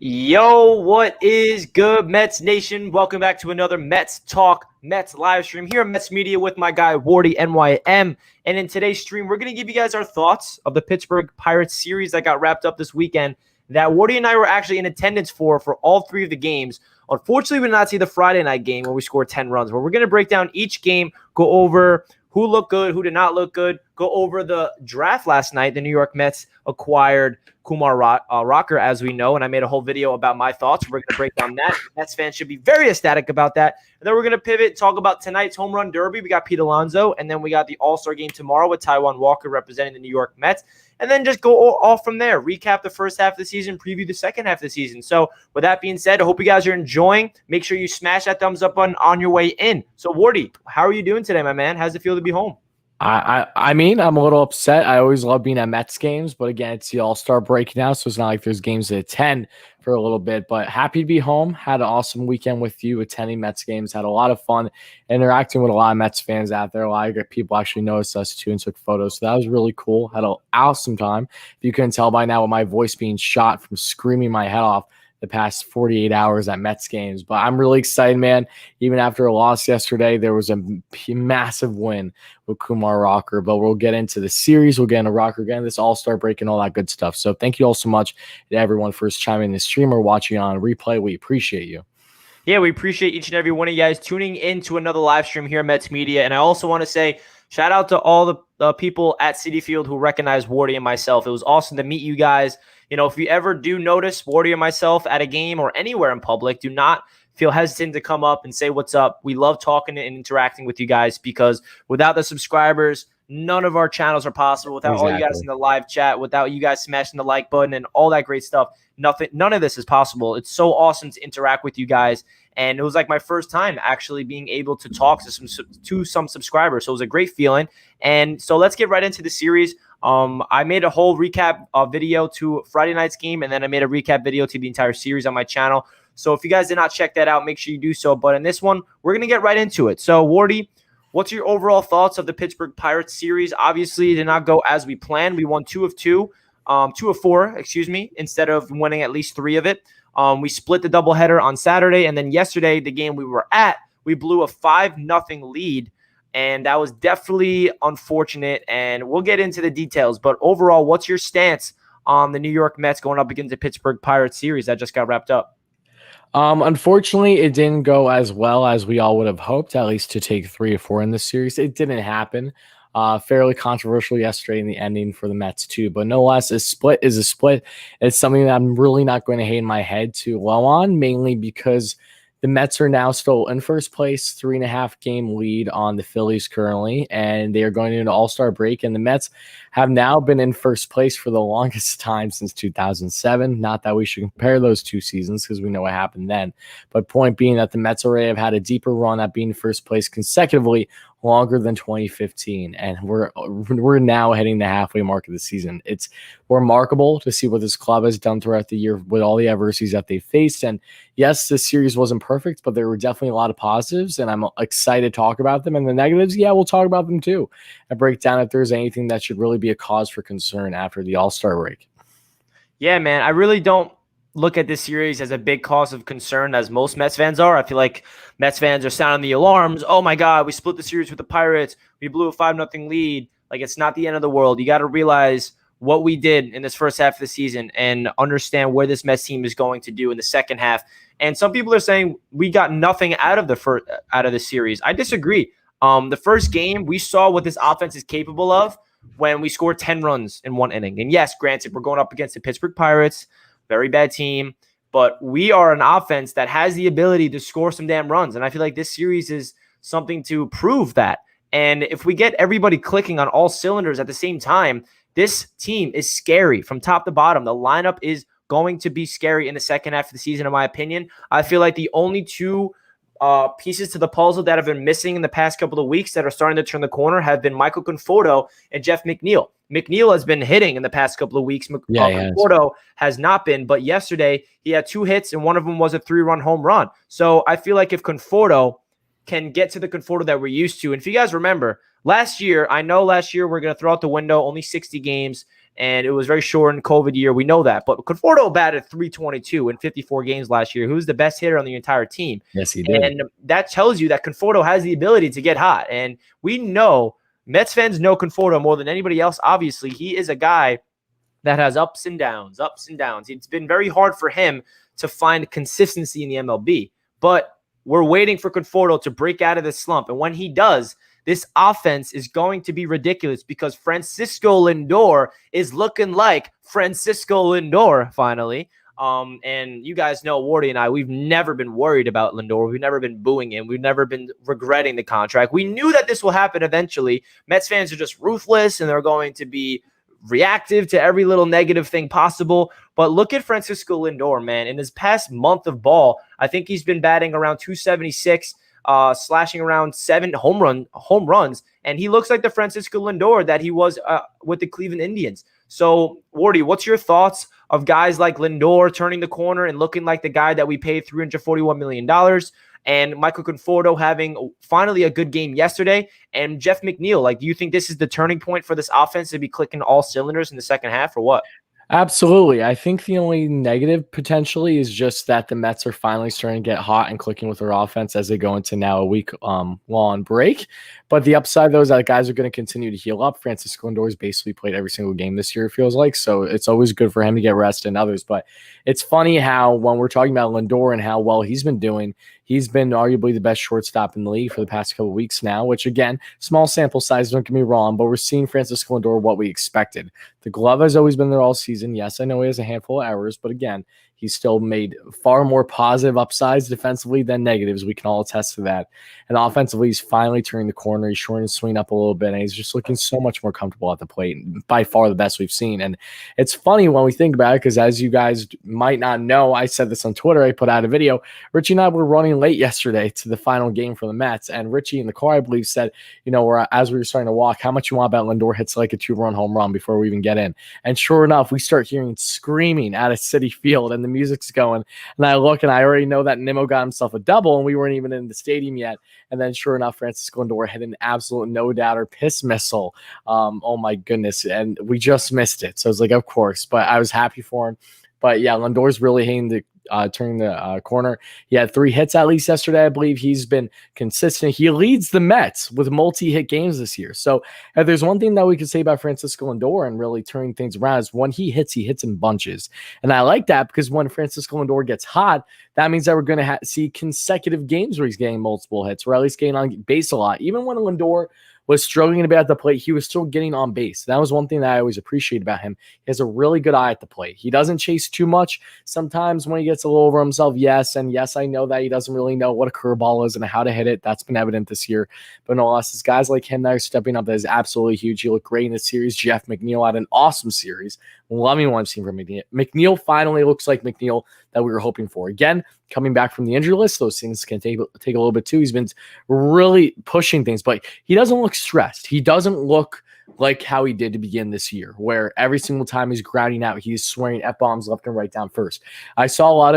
Yo, what is good, Mets Nation? Welcome back to another Mets Talk Mets live stream here at Mets Media with my guy, Wardy NYM. And in today's stream, we're going to give you guys our thoughts of the Pittsburgh Pirates series that got wrapped up this weekend that Wardy and I were actually in attendance for all three of the games. Unfortunately, we did not see the Friday night game where we scored 10 runs, but we're going to break down each game, go over who looked good, who did not look good, go over the draft last night. The New York Mets acquired Kumar Rocker, as we know, and I made a whole video about my thoughts. We're going to break down that. Mets fans should be very ecstatic about that. And then we're going to pivot, talk about tonight's home run derby. We got Pete Alonso, and then we got the All Star game tomorrow with Taijuan Walker representing the New York Mets. And then just go off from there, recap the first half of the season, preview the second half of the season. So with that being said, I hope you guys are enjoying. Make sure you smash that thumbs up button on your way in. So Wardy, how are you doing today, my man? How's it feel to be home? I mean, I'm a little upset. I always love being at Mets games, but again, it's the All Star break now, so it's not like there's games to attend for a little bit. But happy to be home. Had an awesome weekend with you attending Mets games. Had a lot of fun interacting with a lot of Mets fans out there. A lot of people actually noticed us too and took photos, so that was really cool. Had an awesome time. If you couldn't tell by now with my voice being shot from screaming my head off the past 48 hours at Mets games. But I'm really excited, man. Even after a loss yesterday, there was a massive win with Kumar Rocker. But we'll get into the series. We'll get into Rocker again, this All-Star break and all that good stuff. So thank you all so much to everyone for chiming in the stream or watching on replay. We appreciate you. Yeah, we appreciate each and every one of you guys tuning in to another live stream here at Mets Media. And I also want to say shout out to all the people at Citi Field who recognize Wardy and myself. It was awesome to meet you guys. You know, if you ever do notice Wardy and myself at a game or anywhere in public, do not feel hesitant to come up and say what's up. We love talking and interacting with you guys because without the subscribers, none of our channels are possible. Without all you guys in the live chat, without you guys smashing the like button and all that great stuff, none of this is possible. It's so awesome to interact with you guys. And it was like my first time actually being able to talk to some subscribers. So it was a great feeling. And so let's get right into the series. I made a whole recap video to Friday night's game, and then I made a recap video to the entire series on my channel. So if you guys did not check that out, make sure you do so. But in this one, we're going to get right into it. So Wardy, what's your overall thoughts of the Pittsburgh Pirates series? Obviously, it did not go as we planned. We won 2 of 4, instead of winning at least 3 of it. We split the doubleheader on Saturday, and then yesterday, the game we were at, we blew a 5-0 lead. And that was definitely unfortunate, and we'll get into the details. But overall, what's your stance on the New York Mets going up against the Pittsburgh Pirates series that just got wrapped up? Unfortunately, it didn't go as well as we all would have hoped, at least to take 3 or 4 in this series. It didn't happen. Fairly controversial yesterday in the ending for the Mets too, but no less, a split is a split. It's something that I'm really not going to hang my head too low on, mainly because the Mets are now still in first place, 3.5 game lead on the Phillies currently, and they are going into All-Star break. And the Mets have now been in first place for the longest time since 2007. Not that we should compare those 2 seasons because we know what happened then. But point being that the Mets already have had a deeper run at being first place consecutively longer than 2015, and we're now hitting the halfway mark of the season. It's remarkable to see what this club has done throughout the year with all the adversities that they faced. And yes, this series wasn't perfect, but there were definitely a lot of positives, and I'm excited to talk about them. And the negatives, yeah, we'll talk about them too, and break down if there's anything that should really be a cause for concern after the All-Star break. Yeah, man, I really don't look at this series as a big cause of concern as most Mets fans are. I feel like Mets fans are sounding the alarms. Oh my God, we split the series with the Pirates. We blew a 5-0 lead. Like, it's not the end of the world. You got to realize what we did in this first half of the season and understand where this Mets team is going to do in the second half. And some people are saying we got nothing out of the series. I disagree. The first game, we saw what this offense is capable of when we scored 10 runs in 1 inning. And yes, granted, we're going up against the Pittsburgh Pirates, very bad team, but we are an offense that has the ability to score some damn runs. And I feel like this series is something to prove that. And if we get everybody clicking on all cylinders at the same time, this team is scary from top to bottom. The lineup is going to be scary in the second half of the season, in my opinion. I feel like the only 2 pieces to the puzzle that have been missing in the past couple of weeks that are starting to turn the corner have been Michael Conforto and Jeff McNeil. McNeil has been hitting in the past couple of weeks. Conforto has not been, but yesterday he had 2 hits and one of them was a 3-run home run. So I feel like if Conforto can get to the Conforto that we're used to, and if you guys remember, last year we're going to throw out the window, only 60 games, and it was very short in COVID year. We know that. But Conforto batted 322 in 54 games last year. Who's the best hitter on the entire team? Yes, he did. And that tells you that Conforto has the ability to get hot. And we know, Mets fans know Conforto more than anybody else. Obviously, he is a guy that has ups and downs, ups and downs. It's been very hard for him to find consistency in the MLB. But we're waiting for Conforto to break out of this slump. And when he does, this offense is going to be ridiculous because Francisco Lindor is looking like Francisco Lindor finally. And you guys know Wardy and I, we've never been worried about Lindor. We've never been booing him. We've never been regretting the contract. We knew that this will happen eventually. Mets fans are just ruthless and they're going to be reactive to every little negative thing possible. But look at Francisco Lindor, man. In his past month of ball, I think he's been batting around 276, slashing around 7 home runs, and he looks like the Francisco Lindor that he was with the Cleveland Indians. So, Wardy, what's your thoughts of guys like Lindor turning the corner and looking like the guy that we paid $341 million? And Michael Conforto having finally a good game yesterday, and Jeff McNeil. Like, do you think this is the turning point for this offense to be clicking all cylinders in the second half, or what? Absolutely. I think the only negative potentially is just that the Mets are finally starting to get hot and clicking with their offense as they go into now a week long break. But the upside, though, is that guys are going to continue to heal up. Francisco Lindor has basically played every single game this year, it feels like. So it's always good for him to get rest and others. But it's funny how when we're talking about Lindor and how well he's been doing, he's been arguably the best shortstop in the league for the past couple of weeks now, which, again, small sample size, don't get me wrong, but we're seeing Francisco Lindor what we expected. The glove has always been there all season. Yes, I know he has a handful of errors, but again, he's still made far more positive upsides defensively than negatives. We can all attest to that. And offensively, he's finally turning the corner. He's shortening his swing up a little bit, and he's just looking so much more comfortable at the plate. By far the best we've seen. And it's funny when we think about it, because as you guys might not know, I said this on Twitter. I put out a video. Richie and I were running late yesterday to the final game for the Mets, and Richie in the car, I believe, said, as we were starting to walk, how much you want about Lindor hits like a 2-run home run before we even get in. And sure enough, we start hearing screaming out of Citi Field, and the music's going. And I look, and I already know that Nimmo got himself a double, and we weren't even in the stadium yet. And then sure enough, Francisco Lindor hit an absolute no-doubter piss missile. Oh my goodness. And we just missed it. So I was like, of course. But I was happy for him. But yeah, Lindor's really hitting the turning the corner. He had 3 hits at least yesterday. I believe he's been consistent. He leads the Mets with multi-hit games this year. So if there's one thing that we could say about Francisco Lindor and really turning things around is when he hits in bunches. And I like that because when Francisco Lindor gets hot, that means that we're going to see consecutive games where he's getting multiple hits, or at least getting on base a lot. Even when Lindor was struggling a bit at the plate, he was still getting on base. That was one thing that I always appreciate about him. He has a really good eye at the plate. He doesn't chase too much. Sometimes when he gets a little over himself, yes, and yes, I know that he doesn't really know what a curveball is and how to hit it. That's been evident this year. But no less, it's guys like him that are stepping up that is absolutely huge. He looked great in the series. Jeff McNeil had an awesome series. Loving what I've seen from McNeil. McNeil finally looks like McNeil that we were hoping for. Again, coming back from the injury list, those things can take a little bit too. He's been really pushing things, but he doesn't look stressed. He doesn't look like how he did to begin this year, where every single time he's grounding out, he's swearing F-bombs left and right down first. I saw a lot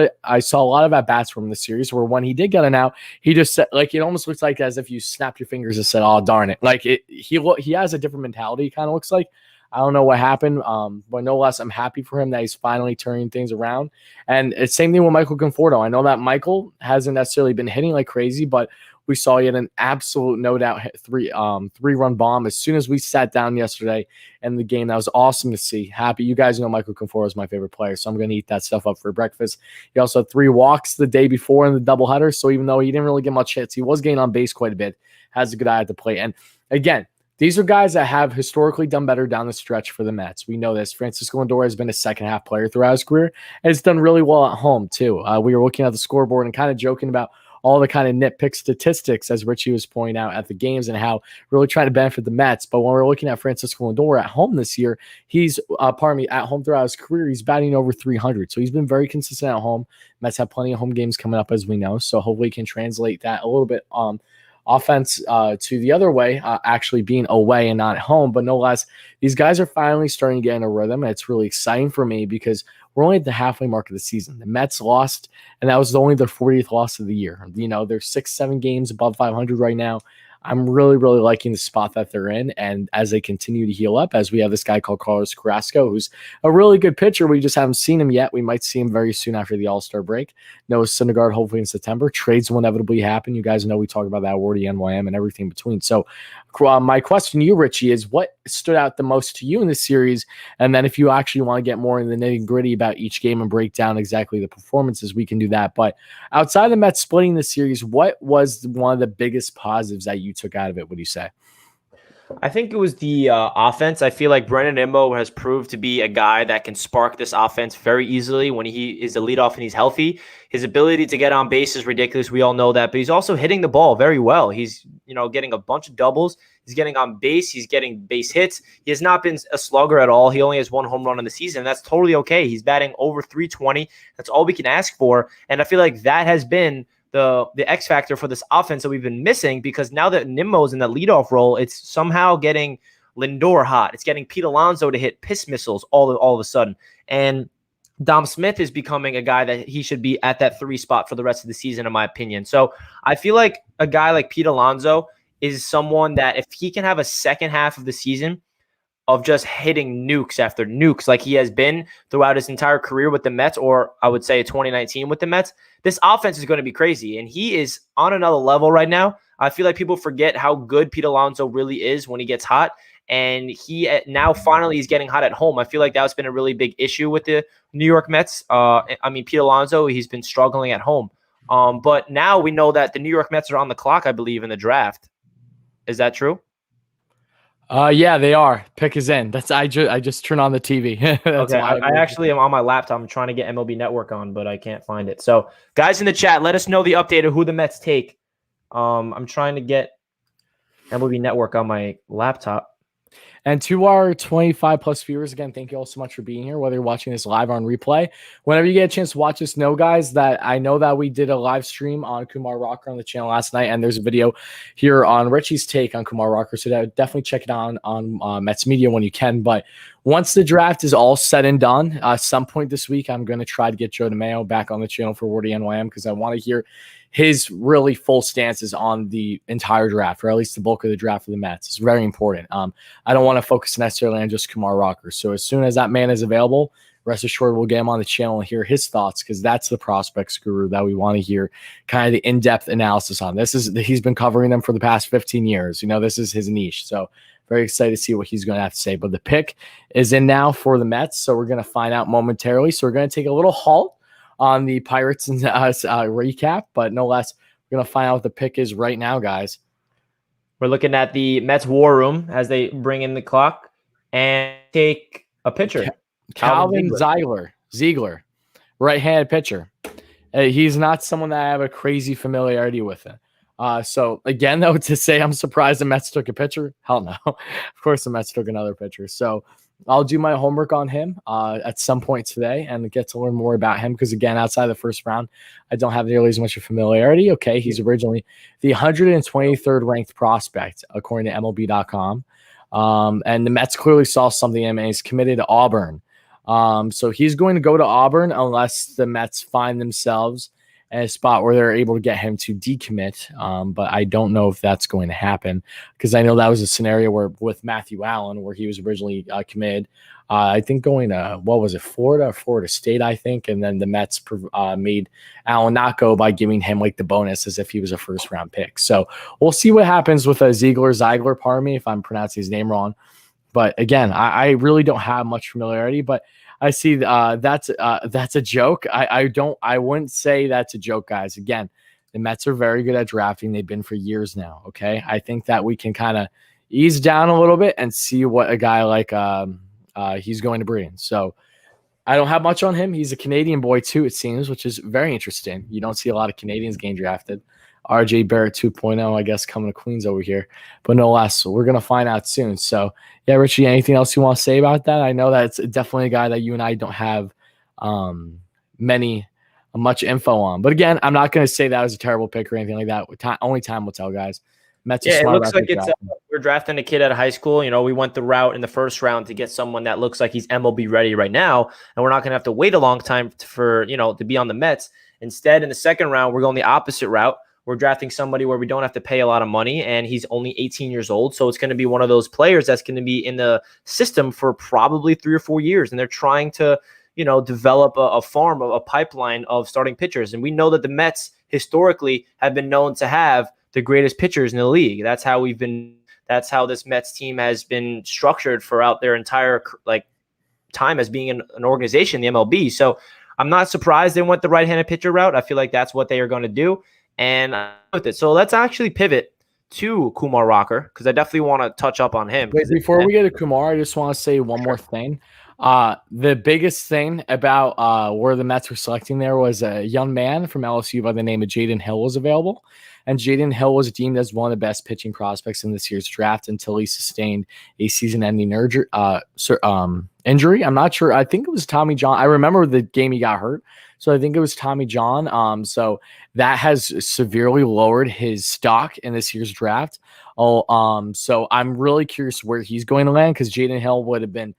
of at-bats from the series where when he did get an out, he just said, like, it almost looks like as if you snapped your fingers and said, "Oh, darn it." Like he has a different mentality, kind of looks like. I don't know what happened, but no less, I'm happy for him that he's finally turning things around. And it's same thing with Michael Conforto. I know that Michael hasn't necessarily been hitting like crazy, but we saw he had an absolute no doubt three-run bomb as soon as we sat down yesterday in the game. That was awesome to see. Happy. You guys know Michael Conforto is my favorite player, so I'm going to eat that stuff up for breakfast. He also had 3 walks the day before in the doubleheader, so even though he didn't really get much hits, he was getting on base quite a bit, has a good eye at the plate. And again, these are guys that have historically done better down the stretch for the Mets. We know this. Francisco Lindor has been a second-half player throughout his career, and has done really well at home, too. We were looking at the scoreboard and kind of joking about all the kind of nitpick statistics, as Richie was pointing out at the games, and how really trying to benefit the Mets. But when we're looking at Francisco Lindor at home this year, he's, at home throughout his career, he's batting over 300. So he's been very consistent at home. Mets have plenty of home games coming up, as we know. So hopefully he can translate that a little bit offense to the other way, actually being away and not at home. But no less, these guys are finally starting to get in a rhythm. And it's really exciting for me because we're only at the halfway mark of the season. The Mets lost, and that was only their 40th loss of the year. They're 6-7 games above 500 right now. I'm really, really liking the spot that they're in. And as they continue to heal up, as we have this guy called Carlos Carrasco, who's a really good pitcher. We just haven't seen him yet. We might see him very soon after the All-Star break. Noah Syndergaard, hopefully in September. Trades will inevitably happen. You guys know we talk about that Wardy NYM and everything between. So my question to you, Richie, is what stood out the most to you in this series? And then if you actually want to get more in the nitty gritty about each game and break down exactly the performances, we can do that. But outside of the Mets splitting the series, what was one of the biggest positives that you took out of it, would you say? I think it was the offense. I feel like Brennan Imbo has proved to be a guy that can spark this offense very easily when he is the leadoff and he's healthy. His ability to get on base is ridiculous. We all know that, but he's also hitting the ball very well. He's, getting a bunch of doubles. He's getting on base. He's getting base hits. He has not been a slugger at all. He only has one home run in the season. That's totally okay. He's batting over 320. That's all we can ask for. And I feel like that has been the X factor for this offense that we've been missing, because now that Nimmo's in the leadoff role, it's somehow getting Lindor hot. It's getting Pete Alonso to hit piss missiles all of a sudden. And Dom Smith is becoming a guy that he should be at that 3 spot for the rest of the season, in my opinion. So I feel like a guy like Pete Alonso is someone that if he can have a second half of the season of just hitting nukes after nukes like he has been throughout his entire career with the Mets, or I would say 2019 with the Mets, this offense is going to be crazy. And he is on another level right now. I feel like people forget how good Pete Alonso really is when he gets hot. And he now finally is getting hot at home. I feel like that's been a really big issue with the New York Mets. Pete Alonso, he's been struggling at home. But now we know that the New York Mets are on the clock, I believe, in the draft. Is that true? Yeah, they are. Pick is in. I just turned on the TV. Okay, I actually am on my laptop. I'm trying to get MLB Network on, but I can't find it. So, guys in the chat, let us know the update of who the Mets take. I'm trying to get MLB Network on my laptop. And to our 25 plus viewers, again, thank you all so much for being here, whether you're watching this live or on replay. Whenever you get a chance to watch this, guys, that I know that we did a live stream on Kumar Rocker on the channel last night, and there's a video here on Richie's take on Kumar Rocker, so definitely check it out on Mets Media when you can. But once the draft is all said and done, some point this week, I'm going to try to get Joe DeMayo back on the channel for Wardy NYM, because I want to hear his really full stances on the entire draft, or at least the bulk of the draft for the Mets. It's very important. I don't want to focus necessarily on just Kumar Rocker. So as soon as that man is available, rest assured we'll get him on the channel and hear his thoughts, because that's the prospects guru that we want to hear kind of the in-depth analysis on. He's been covering them for the past 15 years. This is his niche. So very excited to see what he's going to have to say. But the pick is in now for the Mets, so we're going to find out momentarily. So we're going to take a little halt on the Pirates and recap, but no less, we're going to find out what the pick is right now, guys. We're looking at the Mets war room as they bring in the clock and take a pitcher. Calvin Ziegler, right-handed pitcher. He's not someone that I have a crazy familiarity with. So again, though, to say I'm surprised the Mets took a pitcher, hell no. Of course the Mets took another pitcher. So I'll do my homework on him at some point today and get to learn more about him, because, again, outside the first round, I don't have nearly as much of familiarity. Okay, he's originally the 123rd ranked prospect, according to MLB.com. And the Mets clearly saw something in him, and he's committed to Auburn. So he's going to go to Auburn unless the Mets find themselves in a spot where they're able to get him to decommit. But I don't know if that's going to happen, because I know that was a scenario where with Matthew Allen, where he was originally committed, I think going to, Florida State, I think. And then the Mets made Allen not go by giving him like the bonus as if he was a first round pick. So we'll see what happens with Ziegler, pardon me if I'm pronouncing his name wrong. But again, I really don't have much familiarity, but I see that's a joke. I wouldn't say that's a joke, guys. Again, the Mets are very good at drafting. They've been for years now. Okay. I think that we can kind of ease down a little bit and see what a guy like he's going to bring. So I don't have much on him. He's a Canadian boy too, it seems, which is very interesting. You don't see a lot of Canadians getting drafted. RJ Barrett 2.0, I guess, coming to Queens over here. But no less, so we're going to find out soon. So, yeah, Richie, anything else you want to say about that? I know that it's definitely a guy that you and I don't have much info on. But, again, I'm not going to say that was a terrible pick or anything like that. Only time will tell, guys. Mets it looks like we're drafting a kid out of high school. We went the route in the first round to get someone that looks like he's MLB ready right now, and we're not going to have to wait a long time to be on the Mets. Instead, in the second round, we're going the opposite route. We're drafting somebody where we don't have to pay a lot of money, and he's only 18 years old. So it's going to be one of those players that's going to be in the system for probably 3 or 4 years. And they're trying to, develop a farm, a pipeline of starting pitchers. And we know that the Mets historically have been known to have the greatest pitchers in the league. That's how this Mets team has been structured throughout their entire time as being an organization, the MLB. So I'm not surprised they went the right-handed pitcher route. I feel like that's what they are going to do. And with it. So let's actually pivot to Kumar Rocker, because I definitely want to touch up on him. Wait, before we get to Kumar, I just want to say one more thing. The biggest thing about where the Mets were selecting there was a young man from LSU by the name of Jaden Hill was available. And Jaden Hill was deemed as one of the best pitching prospects in this year's draft until he sustained a season-ending injury. I'm not sure. I think it was Tommy John. I remember the game he got hurt. So I think it was Tommy John. So that has severely lowered his stock in this year's draft. So I'm really curious where he's going to land, because Jaden Hill would have been,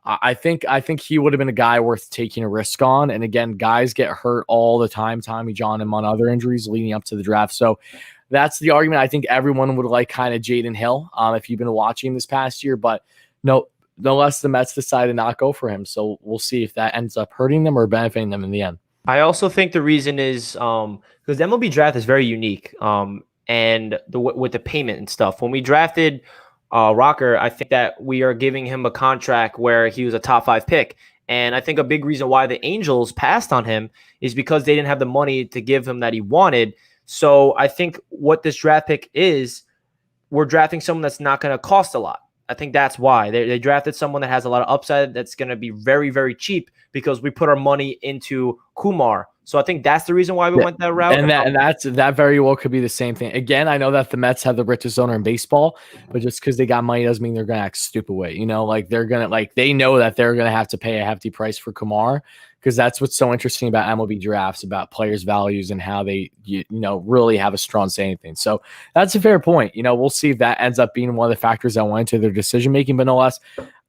I think he would have been a guy worth taking a risk on. And again, guys get hurt all the time, Tommy John and on other injuries leading up to the draft. So that's the argument. I think everyone would like kind of Jaden Hill if you've been watching this past year, but no less the Mets decided not go for him. So we'll see if that ends up hurting them or benefiting them in the end. I also think the reason is because the MLB draft is very unique, and with the payment and stuff. When we drafted Rocker, I think that we are giving him a contract where he was a top 5 pick. And I think a big reason why the Angels passed on him is because they didn't have the money to give him that he wanted. So I think what this draft pick is, we're drafting someone that's not going to cost a lot. I think that's why they drafted someone that has a lot of upside, that's going to be very, very cheap, because we put our money into Kumar. So I think that's the reason why we went that route. And that very well could be the same thing. Again, I know that the Mets have the richest owner in baseball, but just because they got money doesn't mean they're going to act stupid way. They know that they're going to have to pay a hefty price for Kumar, because that's what's so interesting about MLB drafts, about players' values and how they really have a strong say anything. So that's a fair point. We'll see if that ends up being one of the factors that went into their decision making. But no less,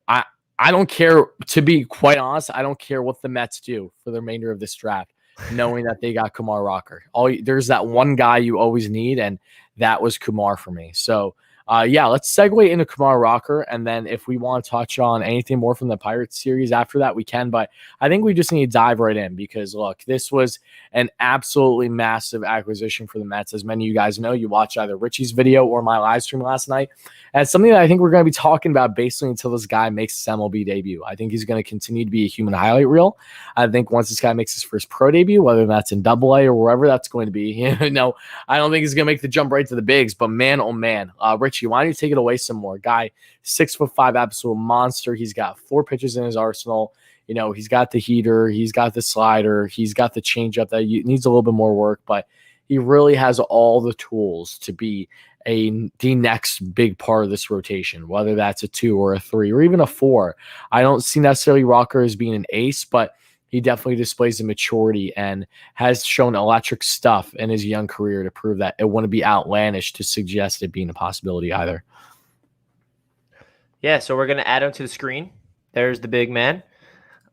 I don't care, to be quite honest. I don't care what the Mets do for the remainder of this draft, knowing that they got Kumar Rocker. There's that one guy you always need, and that was Kumar for me. So let's segue into Kumar Rocker, and then if we want to touch on anything more from the Pirates series after that, we can. But I think we just need to dive right in, because look, this was an absolutely massive acquisition for the Mets. As many of you guys know, you watched either Richie's video or my live stream last night. And it's something that I think we're going to be talking about basically until this guy makes his MLB debut. I think he's going to continue to be a human highlight reel. I think once this guy makes his first pro debut, whether that's in AA or wherever that's going to be, I don't think he's going to make the jump right to the bigs. But man, oh man, Richie, why don't you take it away some more? Guy, 6'5", absolute monster. He's got 4 pitches in his arsenal. He's got the heater, he's got the slider, he's got the changeup that needs a little bit more work, but he really has all the tools to be the next big part of this rotation, whether that's a 2 or a 3 or even a 4. I don't see necessarily Rocker as being an ace, but he definitely displays the maturity and has shown electric stuff in his young career to prove that it wouldn't be outlandish to suggest it being a possibility either. Yeah, so we're going to add him to the screen. There's the big man.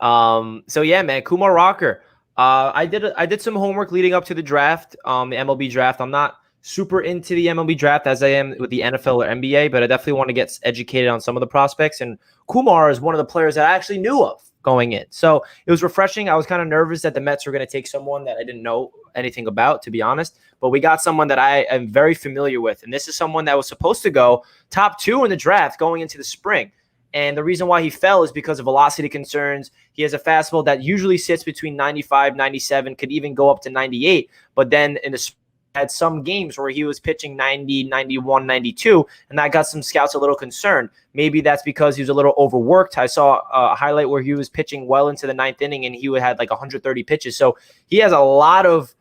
So yeah, man, Kumar Rocker. I did some homework leading up to the draft, the MLB draft. I'm not super into the MLB draft as I am with the NFL or NBA, but I definitely want to get educated on some of the prospects. And Kumar is one of the players that I actually knew of going in. So it was refreshing. I was kind of nervous that the Mets were going to take someone that I didn't know anything about, to be honest. But we got someone that I am very familiar with. And this is someone that was supposed to go top 2 in the draft going into the spring. And the reason why he fell is because of velocity concerns. He has a fastball that usually sits between 95, 97, could even go up to 98. But then in the had some games where he was pitching 90, 91, 92, and that got some scouts a little concerned. Maybe that's because he was a little overworked. I saw a highlight where he was pitching well into the 9th inning, and he had like 130 pitches. So he has a lot of,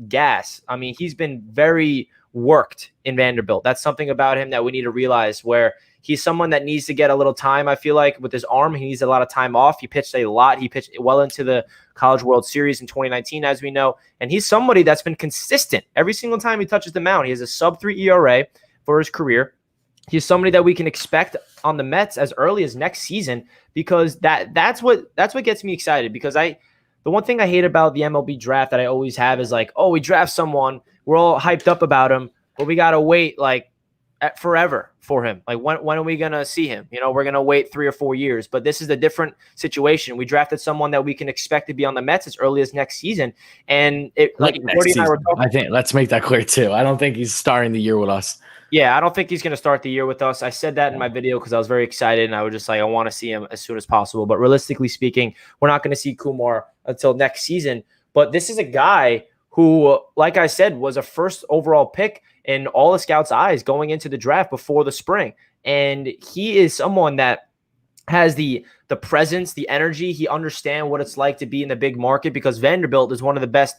gas. I mean, he's been very worked in Vanderbilt. That's something about him that we need to realize, where he's someone that needs to get a little time. I feel like with his arm, he needs a lot of time off. He pitched a lot. He pitched well into the College World Series in 2019, as we know. And he's somebody that's been consistent every single time he touches the mound. He has a sub-3 ERA for his career. He's somebody that we can expect on the Mets as early as next season, because that's what gets me excited, because the one thing I hate about the MLB draft that I always have is like, oh, we draft someone, we're all hyped up about him, but we got to wait like forever for him. Like when are we going to see him? You know, we're going to wait 3 or 4 years, but this is a different situation. We drafted someone that we can expect to be on the Mets as early as next season. And it like next season. I think let's make that clear too. I don't think he's starting the year with us. Yeah, I don't think he's going to start the year with us. I said that in my video because I was very excited and I was just like, I want to see him as soon as possible. But realistically speaking, we're not going to see Kumar until next season. But this is a guy who, like I said, was a first overall pick in all the scouts' eyes going into the draft before the spring. And he is someone that has the presence, the energy. He understands what it's like to be in the big market because Vanderbilt is one of the best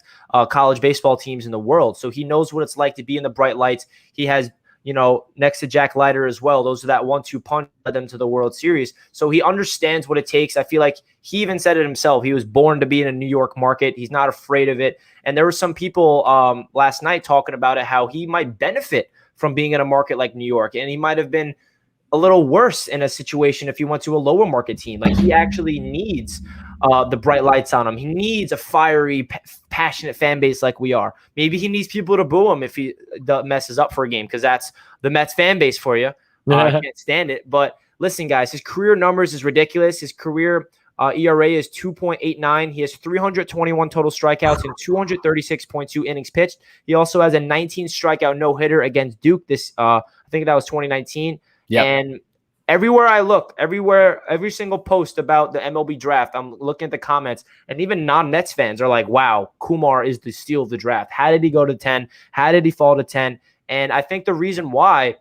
college baseball teams in the world. So he knows what it's like to be in the bright lights. He has, you know, next to Jack Leiter as well. Those are that 1-2 punch led them to the World Series. So he understands what it takes. I feel like he even said it himself. He was born to be in a New York market. He's not afraid of it. And there were some people last night talking about it, how he might benefit from being in a market like New York. And he might have been a little worse in a situation if he went to a lower market team. Like he actually needs the bright lights on him. He needs a fiery, passionate fan base like we are. Maybe he needs people to boo him if he messes up for a game because that's the Mets fan base for you. I can't stand it. But listen, guys, his career numbers is ridiculous. His career ERA is 2.89. He has 321 total strikeouts and 236.2 innings pitched. He also has a 19 strikeout no-hitter against Duke. I think that was 2019. Yep. And everywhere I look, every single post about the MLB draft, I'm looking at the comments, and even non-Mets fans are like, wow, Kumar is the steal of the draft. How did he go to 10? How did he fall to 10? And I think the reason why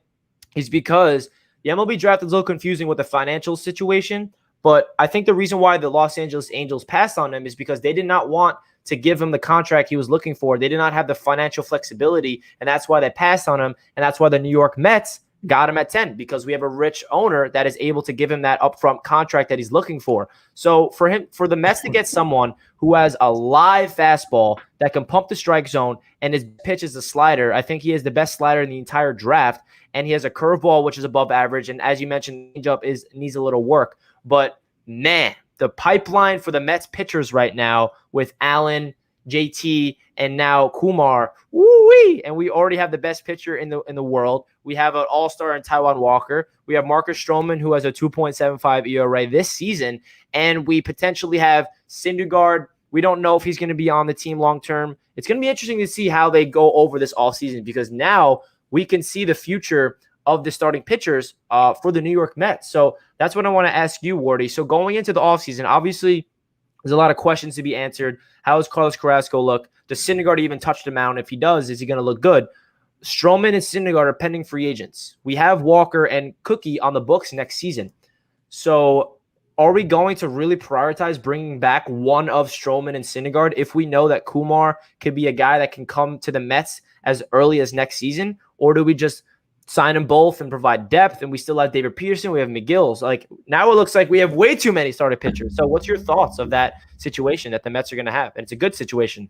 is because the MLB draft is a little confusing with the financial situation, but I think the reason why the Los Angeles Angels passed on him is because they did not want to give him the contract he was looking for. They did not have the financial flexibility, and that's why they passed on him, and that's why the New York Mets got him at 10 because we have a rich owner that is able to give him that upfront contract that he's looking for. So for the Mets to get someone who has a live fastball that can pump the strike zone and his pitch is a slider, I think he has the best slider in the entire draft, and he has a curveball which is above average. And as you mentioned, changeup needs a little work. But man, the pipeline for the Mets pitchers right now with Allen, JT, and now Kumar, woo-wee, and we already have the best pitcher in the world. We have an all-star in Taijuan Walker. We have Marcus Stroman, who has a 2.75 ERA this season, and we potentially have Syndergaard. We don't know if he's going to be on the team long-term. It's going to be interesting to see how they go over this offseason because now we can see the future of the starting pitchers for the New York Mets. So that's what I want to ask you, Wardy. So going into the offseason, obviously, there's a lot of questions to be answered. How does Carlos Carrasco look? Does Syndergaard even touch the mound? If he does, is he going to look good? Stroman and Syndergaard are pending free agents. We have Walker and Cookie on the books next season. So are we going to really prioritize bringing back one of Stroman and Syndergaard if we know that Kumar could be a guy that can come to the Mets as early as next season? Or do we just sign them both and provide depth, and we still have David Peterson, we have McGill's? Like, now it looks like we have way too many starting pitchers. So what's your thoughts of that situation that the Mets are going to have? And it's a good situation.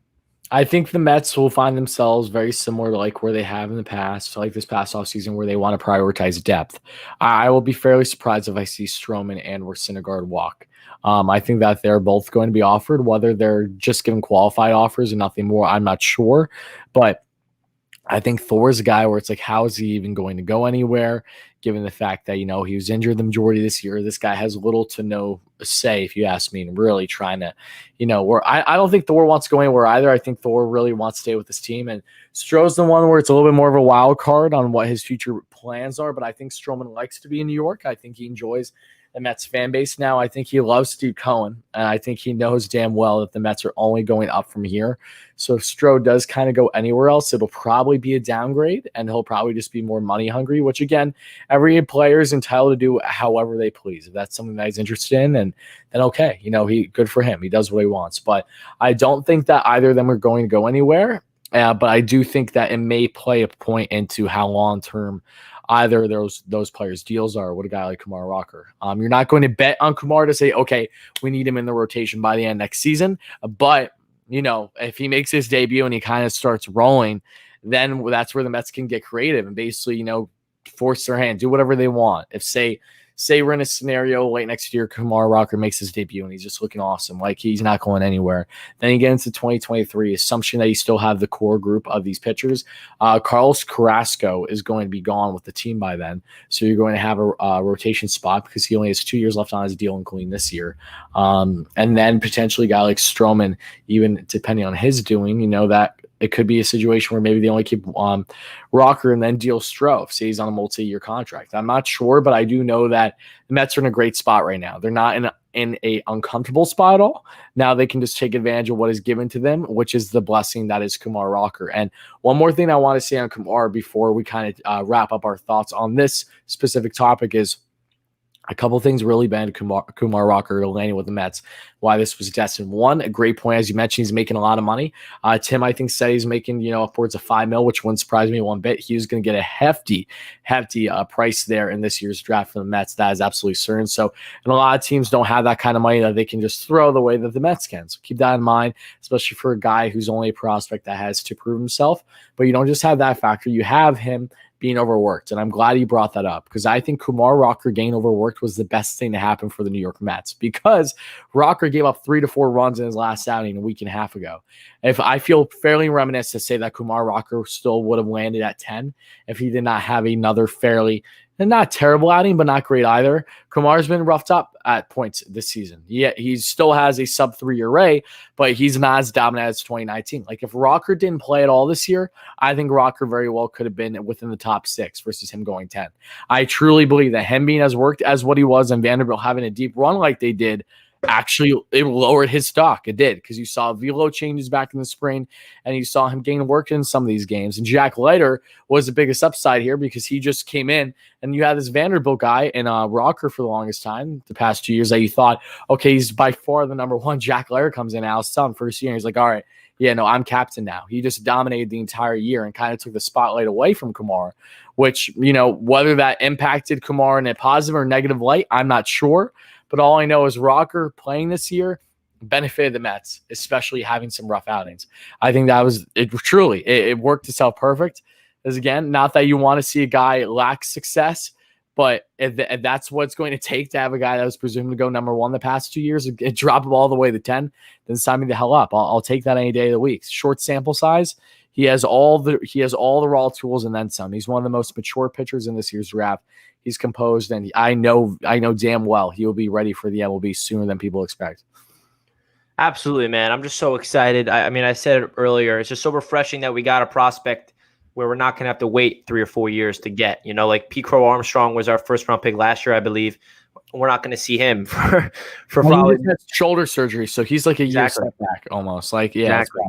I think the Mets will find themselves very similar to like where they have in the past, like this past offseason, where they want to prioritize depth. I will be fairly surprised if I see Stroman and or Syndergaard walk. I think that they're both going to be offered, whether they're just given qualified offers and nothing more, I'm not sure. But I think Thor's a guy where it's like, how is he even going to go anywhere, given the fact that, you know, he was injured the majority of this year. This guy has little to no say, if you ask me, and really trying to, you know, where I don't think Thor wants to go anywhere either. I think Thor really wants to stay with his team. And Stroh's the one where it's a little bit more of a wild card on what his future plans are. But I think Stroman likes to be in New York. I think he enjoys the Mets fan base now. I think he loves Steve Cohen, and I think he knows damn well that the Mets are only going up from here. So if Stroh does kind of go anywhere else, it'll probably be a downgrade, and he'll probably just be more money hungry, which again, every player is entitled to do however they please. If that's something that he's interested in, and then okay, you know, good for him. He does what he wants. But I don't think that either of them are going to go anywhere. But I do think that it may play a point into how long-term either of those players' deals are with a guy like Kumar Rocker. You're not going to bet on Kumar to say, okay, we need him in the rotation by the end next season. But, you know, if he makes his debut and he kind of starts rolling, then that's where the Mets can get creative and basically, you know, force their hand, do whatever they want. If, say, say we're in a scenario late next year, Kumar Rocker makes his debut and he's just looking awesome. Like he's not going anywhere. Then you get into 2023, assumption that you still have the core group of these pitchers. Carlos Carrasco is going to be gone with the team by then. So you're going to have a rotation spot because he only has 2 years left on his deal, including this year. And then potentially a guy like Stroman, even depending on his doing, that it could be a situation where maybe they only keep Rocker and then deal Stroh. Say he's on a multi-year contract. I'm not sure, but I do know that the Mets are in a great spot right now. They're not in a uncomfortable spot at all. Now they can just take advantage of what is given to them, which is the blessing that is Kumar Rocker. And one more thing I want to say on Kumar before we kind of wrap up our thoughts on this specific topic is a couple things really bad Kumar Rocker landing with the Mets. Why this was destined. One, a great point, as you mentioned, he's making a lot of money. Tim, I think, said he's making upwards of $5 million, which wouldn't surprise me one bit. He was going to get a hefty price there in this year's draft for the Mets. That is absolutely certain. So, and a lot of teams don't have that kind of money that they can just throw the way that the Mets can. So keep that in mind, especially for a guy who's only a prospect that has to prove himself. But you don't just have that factor; you have him being overworked. And I'm glad you brought that up because I think Kumar Rocker getting overworked was the best thing to happen for the New York Mets because Rocker gave up 3 to 4 runs in his last outing a week and a half ago. If I feel fairly reminiscent to say that Kumar Rocker still would have landed at 10 if he did not have another fairly not terrible outing, but not great either. Kumar's been roughed up at points this season. Yeah, he still has a sub-3 ERA, but he's not as dominant as 2019. Like if Rocker didn't play at all this year, I think Rocker very well could have been within the top 6 versus him going 10. I truly believe that him being as worked as what he was and Vanderbilt having a deep run like they did, actually it lowered his stock. It did because you saw velo changes back in the spring and you saw him gain work in some of these games. And Jack Leiter was the biggest upside here because he just came in and you had this Vanderbilt guy and Rocker for the longest time the past 2 years that you thought, okay, he's by far the number one. Jack Leiter comes in, Alex Sun first year. And he's like, all right, yeah, no, I'm captain now. He just dominated the entire year and kind of took the spotlight away from Kumar, which, whether that impacted Kumar in a positive or negative light, I'm not sure. But all I know is Rocker playing this year benefited the Mets, especially having some rough outings. I think that was it. Truly, it worked itself perfect. As again, not that you want to see a guy lack success, but if that's what it's going to take to have a guy that was presumed to go number 1 the past 2 years and drop him all the way to 10, then sign me the hell up. I'll take that any day of the week. Short sample size. He has all the raw tools and then some. He's one of the most mature pitchers in this year's draft. He's composed, and I know damn well he will be ready for the MLB sooner than people expect. Absolutely, man. I'm just so excited. I mean, I said it earlier. It's just so refreshing that we got a prospect where we're not going to have to wait 3 or 4 years to get. Like P. Crow Armstrong was our first round pick last year, I believe. We're not going to see him for probably shoulder surgery, so he's like a year setback almost. Like exactly.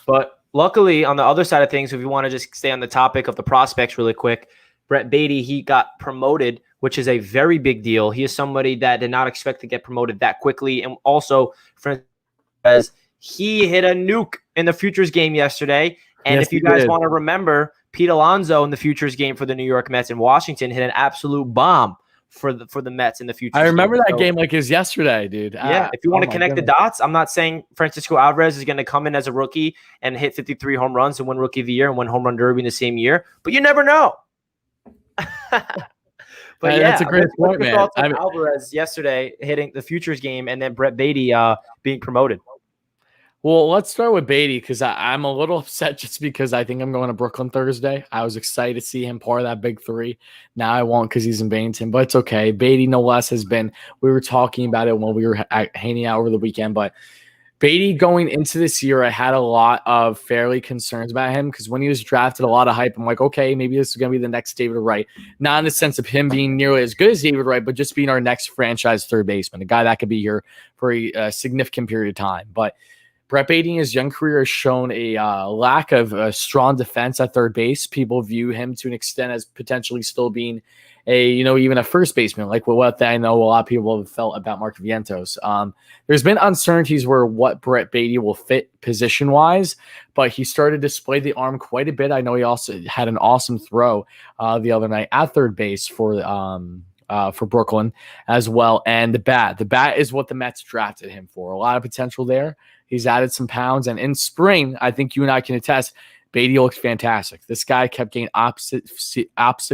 But luckily, on the other side of things, if you want to just stay on the topic of the prospects really quick, Brett Beatty, he got promoted, which is a very big deal. He is somebody that did not expect to get promoted that quickly. And also, as he hit a nuke in the Futures game yesterday. And yes, if you guys want to remember, Pete Alonso in the Futures game for the New York Mets in Washington hit an absolute bomb for the Mets in the Futures. I remember that game like it was yesterday, dude. Yeah, if you want to connect the dots, I'm not saying Francisco Alvarez is going to come in as a rookie and hit 53 home runs and win Rookie of the Year and win Home Run Derby in the same year, but you never know. But that's a great point, man. Alvarez yesterday hitting the Futures game and then Brett Beatty being promoted. Well, let's start with Beatty because I'm a little upset just because I think I'm going to Brooklyn Thursday. I was excited to see him part of that big 3. Now I won't because he's in Bennington, but it's okay. Beatty, no less, has been – we were talking about it when we were hanging out over the weekend, but Beatty going into this year, I had a lot of fairly concerns about him because when he was drafted, a lot of hype. I'm like, okay, maybe this is going to be the next David Wright. Not in the sense of him being nearly as good as David Wright, but just being our next franchise third baseman, a guy that could be here for a significant period of time. But Brett Beatty in his young career has shown a lack of strong defense at third base. People view him to an extent as potentially still being even a first baseman, like what I know a lot of people have felt about Mark Vientos. There's been uncertainties where what Brett Beatty will fit position-wise, but he started to display the arm quite a bit. I know he also had an awesome throw the other night at third base for Brooklyn as well. And the bat is what the Mets drafted him for. A lot of potential there. He's added some pounds, and in spring, I think you and I can attest, Beatty looks fantastic. This guy kept getting opposite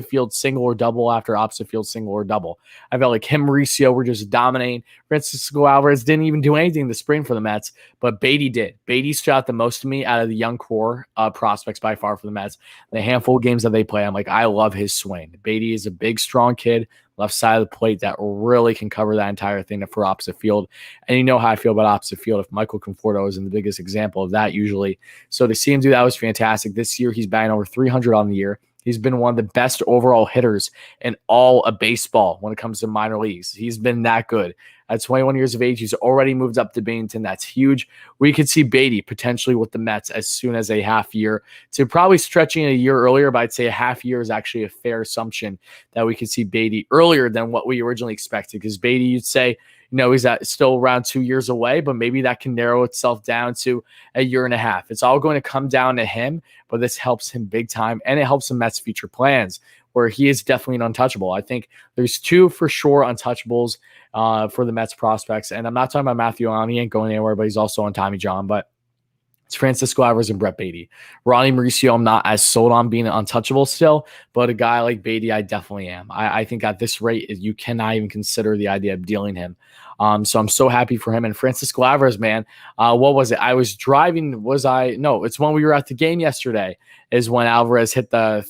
field single or double after opposite field single or double. I felt like him, Mauricio were just dominating. Francisco Alvarez didn't even do anything this spring for the Mets, but Beatty did. Beatty stood out the most to me out of the young core prospects by far for the Mets. The handful of games that they play, I'm like, I love his swing. Beatty is a big, strong kid, left side of the plate that really can cover that entire thing for opposite field. And you know how I feel about opposite field. If Michael Conforto is the biggest example of that usually. So to see him do that was fantastic. This year, he's batting over 300 on the year. He's been one of the best overall hitters in all of baseball when it comes to minor leagues. He's been that good. At 21 years of age, he's already moved up to Binghamton. That's huge. We could see Beatty potentially with the Mets as soon as a half year to probably stretching a year earlier, but I'd say a half year is actually a fair assumption that we could see Beatty earlier than what we originally expected. Because Beatty, you'd say, he's still around 2 years away, but maybe that can narrow itself down to a year and a half. It's all going to come down to him, but this helps him big time, and it helps the Mets' future plans, where he is definitely an untouchable. I think there's two for sure untouchables for the Mets prospects, and I'm not talking about Matthew Allen. He ain't going anywhere, but he's also on Tommy John, but it's Francisco Alvarez and Brett Beatty. Ronnie Mauricio, I'm not as sold on being untouchable still, but a guy like Beatty, I definitely am. I think at this rate, you cannot even consider the idea of dealing him. So I'm so happy for him. And Francisco Alvarez, man, what was it? I was driving. No, it's when we were at the game yesterday is when Alvarez hit the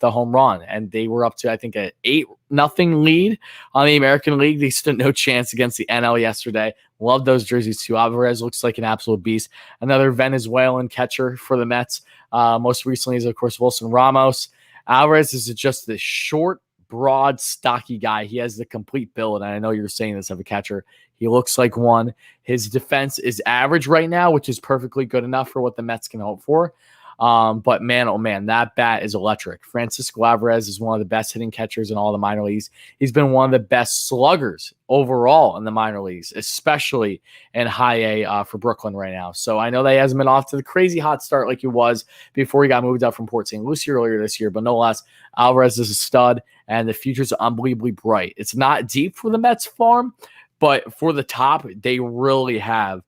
home run, and they were up to, I think, an 8-0 lead on the American League. They stood no chance against the NL yesterday. Love those jerseys too. Alvarez looks like an absolute beast. Another Venezuelan catcher for the Mets. Most recently is, of course, Wilson Ramos. Alvarez is just this short, broad, stocky guy. He has the complete build, and I know you're saying this of a catcher. He looks like one. His defense is average right now, which is perfectly good enough for what the Mets can hope for. But man, oh man, that bat is electric. Francisco Alvarez is one of the best hitting catchers in all the minor leagues. He's been one of the best sluggers overall in the minor leagues, especially in high A for Brooklyn right now. So I know that he hasn't been off to the crazy hot start like he was before he got moved up from Port St. Lucie earlier this year, but no less, Alvarez is a stud, and the future's unbelievably bright. It's not deep for the Mets farm, but for the top, they really have,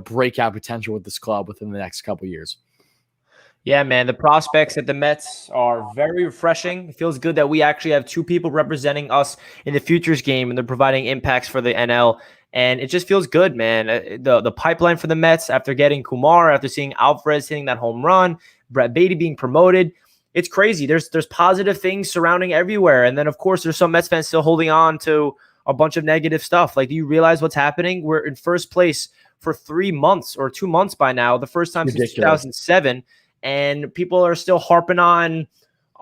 breakout potential with this club within the next couple of years. Yeah, man, the prospects at the Mets are very refreshing. It feels good that we actually have two people representing us in the futures game, and they're providing impacts for the NL. And it just feels good, man. The pipeline for the Mets after getting Kumar, after seeing Alvarez hitting that home run, Brett Beatty being promoted, it's crazy. There's positive things surrounding everywhere. And then, of course, there's some Mets fans still holding on to a bunch of negative stuff. Like, do you realize what's happening? We're in first place for 3 months or 2 months by now, the first time since 2007. And people are still harping on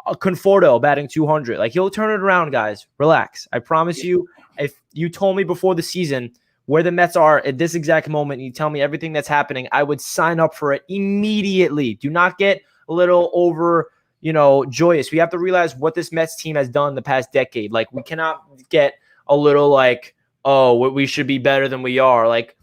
Conforto batting 200. Like, he'll turn it around, guys. Relax. I promise you, if you told me before the season where the Mets are at this exact moment, and you tell me everything that's happening, I would sign up for it immediately. Do not get a little over, joyous. We have to realize what this Mets team has done the past decade. Like, we cannot get a little like, oh, we should be better than we are. Like,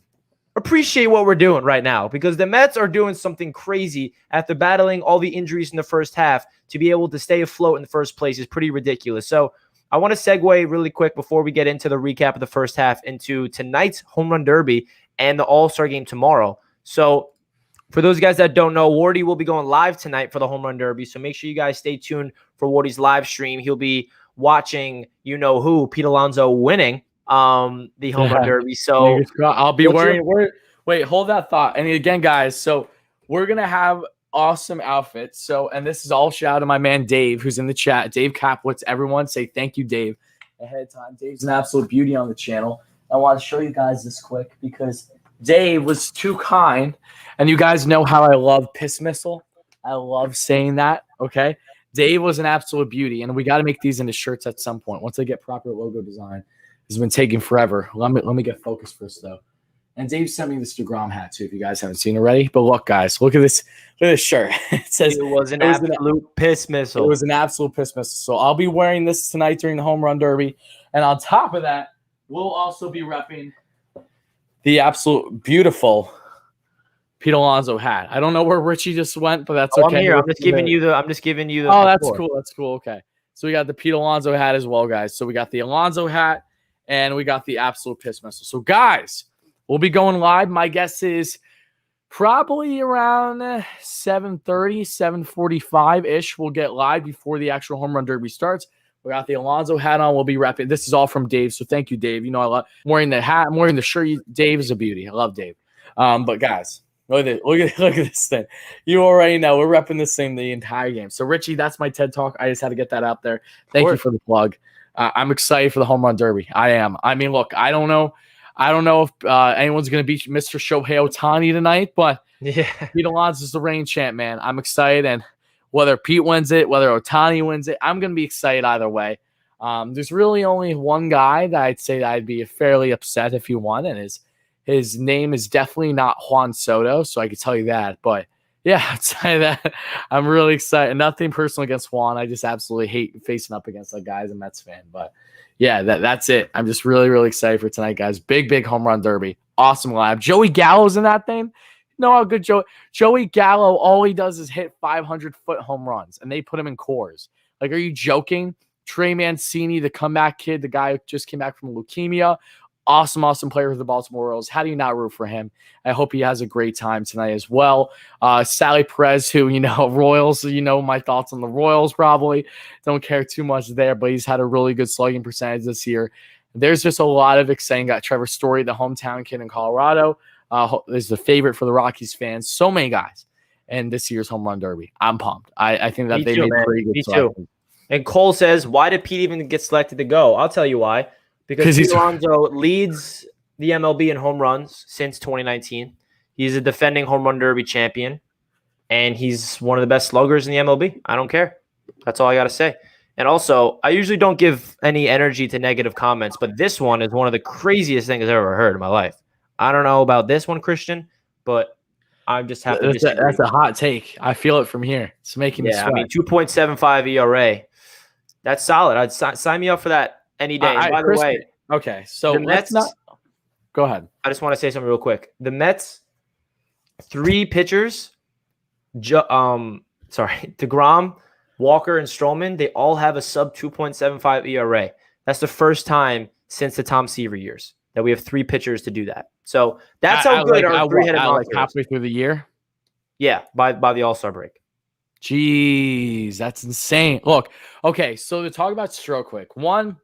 appreciate what we're doing right now, because the Mets are doing something crazy after battling all the injuries in the first half. To be able to stay afloat in the first place is pretty ridiculous. So I want to segue really quick before we get into the recap of the first half into tonight's Home Run Derby and the All-Star game tomorrow. So for those guys that don't know, Wardy will be going live tonight for the Home Run Derby. So make sure you guys stay tuned for Wardy's live stream. He'll be watching, who, Pete Alonso winning the Home Run Derby. So I'll be wearing. Wait, hold that thought. And again, guys, so we're gonna have awesome outfits. So, and this is all shout out to my man Dave, who's in the chat. Dave Kaplitz. Everyone say thank you, Dave, ahead of time. Dave's an absolute beauty on the channel. I want to show you guys this quick because Dave was too kind, and you guys know how I love piss missile. I love saying that. Okay, Dave was an absolute beauty, and we got to make these into shirts at some point once they get proper logo design. It's been taking forever. Let me get focused first, though. And Dave sent me this DeGrom hat, too, if you guys haven't seen it already. But look, guys, look at this shirt. It says it was an absolute piss missile. It was an absolute piss missile. So I'll be wearing this tonight during the Home Run Derby. And on top of that, we'll also be repping the absolute beautiful Pete Alonso hat. I don't know where Richie just went, but that's okay. I'm here. I'm just giving you the. Oh, that's cool. That's cool. Okay. So we got the Pete Alonso hat as well, guys. So we got the Alonso hat. And we got the absolute piss missile. So, guys, we'll be going live. My guess is Probably around 7:30, 7:45-ish. We'll get live before the actual home run derby starts. We got the Alonso hat on. We'll be repping. This is all from Dave, so thank you, Dave. You know, I love I'm wearing the hat. I'm wearing the shirt. Dave is a beauty. I love Dave. But guys, look at this thing. You already know we're repping this thing the entire game. So Richie, that's my TED Talk. I just had to get that out there. Thank you for the plug. I'm excited for the home run derby. I am. I mean, look, I don't know if anyone's going to beat Mr. Shohei Ohtani tonight, but Pete Alonso is the reigning champ, man. I'm excited, and whether Pete wins it, whether Ohtani wins it, I'm going to be excited either way. There's really only one guy that I'd say that I'd be fairly upset if he won, and his name is definitely not Juan Soto, so I can tell you that. But yeah, I'd say that I'm really excited. Nothing personal against Juan. I just absolutely hate facing up against that guy as a Mets fan. But yeah, that's it. I'm just really, really excited for tonight, guys. Big home run derby. Awesome live. Joey Gallo's in that thing. You know how good Joey Gallo, all he does is hit 500-foot home runs, and they put him in cores. Like, are you joking? Trey Mancini, the comeback kid, the guy who just came back from leukemia. Awesome player for the Baltimore Orioles. How do you not root for him? I hope he has a great time tonight as well. Sally Perez, who, Royals, my thoughts on the Royals probably. Don't care too much there, but he's had a really good slugging percentage this year. There's just a lot of exciting. Got Trevor Story, the hometown kid in Colorado. Is the favorite for the Rockies fans. So many guys in this year's home run derby. I'm pumped. I think that they made pretty good selections. And Cole says, why did Pete even get selected to go? I'll tell you why. Because Pete Alonso leads the MLB in home runs since 2019. He's a defending home run derby champion, and he's one of the best sluggers in the MLB. I don't care. That's all I got to say. And also, I usually don't give any energy to negative comments, but this one is one of the craziest things I've ever heard in my life. I don't know about this one, Christian, but I'm just happy. That's a hot take. I feel it from here. It's making me sweat. I mean, 2.75 ERA. That's solid. I'd sign me up for that any day. By the way, okay, so let's not go ahead. I just want to say something real quick. The Mets, 3 pitchers, DeGrom, Walker, and Stroman, they all have a sub 2.75 ERA. That's the first time since the Tom Seaver years that we have 3 pitchers to do that. So that's how good our three-headed monster is. Halfway through the year? Yeah, by the All Star break. Jeez, that's insane. Look, okay, so to talk about Stroh quick. One,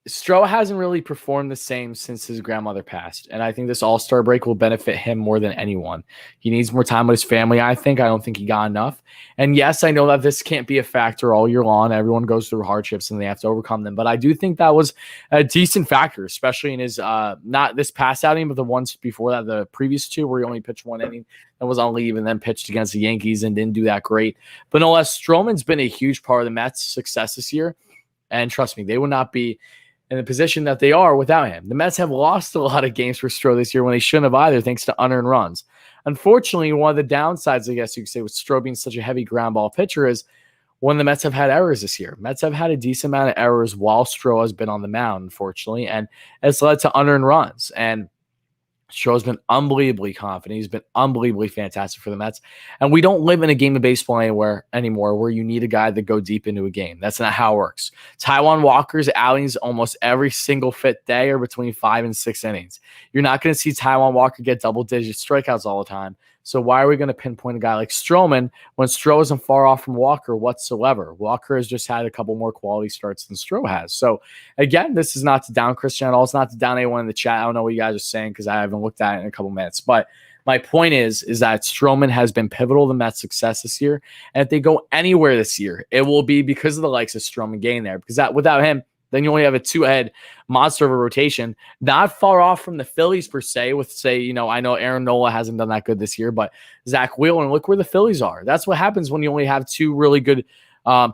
Stroh hasn't really performed the same since his grandmother passed, and I think this All-Star break will benefit him more than anyone. He needs more time with his family, I think. I don't think he got enough. And yes, I know that this can't be a factor all year long. Everyone goes through hardships, and they have to overcome them. But I do think that was a decent factor, especially in his not this past outing, but the ones before that, the previous 2, where he only pitched 1 inning and was on leave and then pitched against the Yankees and didn't do that great. But no less, Stroman's been a huge part of the Mets' success this year. And trust me, they would not be in the position that they are without him. The Mets have lost a lot of games for Stroh this year when they shouldn't have either, thanks to unearned runs. Unfortunately, one of the downsides, I guess you could say, with Stroh being such a heavy ground ball pitcher is when the Mets have had errors this year. Mets have had a decent amount of errors while Stroh has been on the mound, unfortunately, and it's led to unearned runs. And Stroh's been unbelievably confident. He's been unbelievably fantastic for the Mets. And we don't live in a game of baseball anymore where you need a guy to go deep into a game. That's not how it works. Taijuan Walker's outings almost every single fit day are between 5 and 6 innings. You're not going to see Taijuan Walker get double-digit strikeouts all the time. So why are we going to pinpoint a guy like Stroman when Stroh isn't far off from Walker whatsoever? Walker has just had a couple more quality starts than Stroh has. So, again, this is not to down Christian at all. It's not to down anyone in the chat. I don't know what you guys are saying because I haven't looked at it in a couple minutes. But my point is that Stroman has been pivotal to the Mets' success this year. And if they go anywhere this year, it will be because of the likes of Stroman getting there. Because without him, then you only have a 2-head monster of a rotation, not far off from the Phillies per se with, say, I know Aaron Nola hasn't done that good this year, but Zach Wheeler, and look where the Phillies are. That's what happens when you only have 2 really good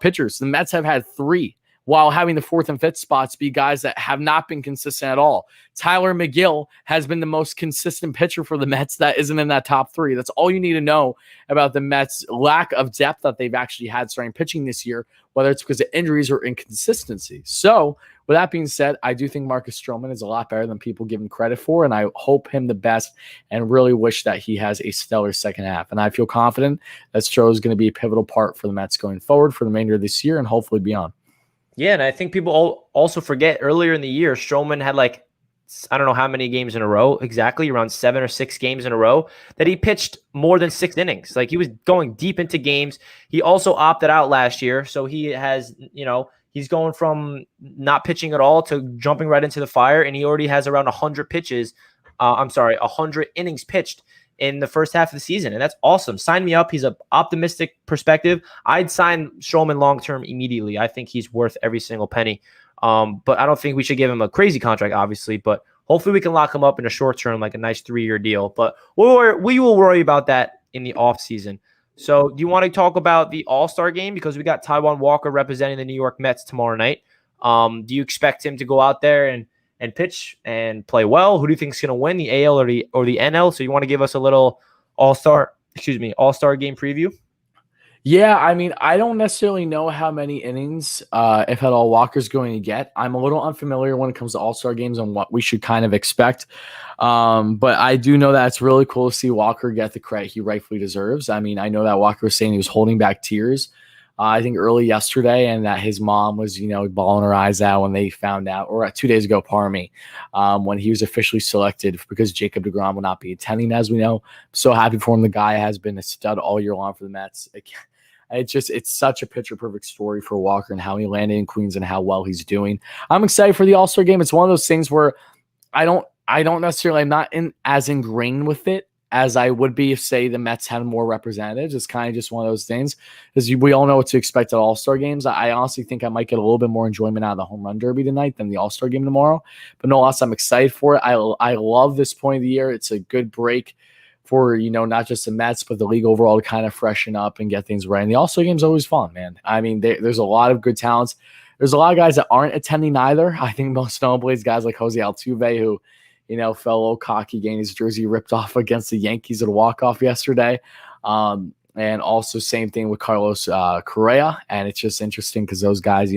pitchers. The Mets have had 3 while having the 4th and 5th spots be guys that have not been consistent at all. Tyler McGill has been the most consistent pitcher for the Mets that isn't in that top 3. That's all you need to know about the Mets' lack of depth that they've actually had starting pitching this year, whether it's because of injuries or inconsistency. So, with that being said, I do think Marcus Stroman is a lot better than people give him credit for, and I hope him the best and really wish that he has a stellar second half. And I feel confident that Stroh is going to be a pivotal part for the Mets going forward for the remainder of this year and hopefully beyond. Yeah, and I think people also forget earlier in the year, Stroman had like I don't know how many games in a row exactly, around 7 or 6 games in a row, that he pitched more than 6 innings. Like, he was going deep into games. He also opted out last year, so he has, he's going from not pitching at all to jumping right into the fire, and he already has around 100 pitches. 100 innings pitched in the first half of the season, and that's awesome. Sign me up. He's an optimistic perspective. I'd sign Stroman long-term immediately. I think he's worth every single penny. But I don't think we should give him a crazy contract, obviously, but hopefully we can lock him up in a short term, like a nice 3-year deal. But we will worry about that in the offseason. So do you want to talk about the All-Star game? Because we got Taijuan Walker representing the New York Mets tomorrow night. Do you expect him to go out there and pitch and play well? Who do you think is going to win, the AL or the NL? So you want to give us a little All-Star game preview? Yeah, I mean, I don't necessarily know how many innings, if at all, Walker's going to get. I'm a little unfamiliar when it comes to All-Star games and what we should kind of expect. But I do know that it's really cool to see Walker get the credit he rightfully deserves. I mean, I know that Walker was saying he was holding back tears, I think early yesterday, and that his mom was, bawling her eyes out when they found out, or 2 days ago, pardon me, when he was officially selected, because Jacob deGrom will not be attending, as we know. I'm so happy for him. The guy has been a stud all year long for the Mets. It's such a picture perfect story for Walker and how he landed in Queens and how well he's doing. I'm excited for the All-Star game. It's one of those things where I'm not as ingrained with it as I would be if, say, the Mets had more representatives. It's kind of just one of those things, because we all know what to expect at All-Star games. I honestly think I might get a little bit more enjoyment out of the home run derby tonight than the All-Star game tomorrow. But no loss, I'm excited for it. I love this point of the year. It's a good break for, not just the Mets, but the league overall to kind of freshen up and get things right. And the All-Star game is always fun, man. I mean, there's a lot of good talents. There's a lot of guys that aren't attending either. I think most notably is guys like Jose Altuve, who, fell a little cocky, getting his jersey ripped off against the Yankees at a walk-off yesterday. And also same thing with Carlos Correa. And it's just interesting because those guys,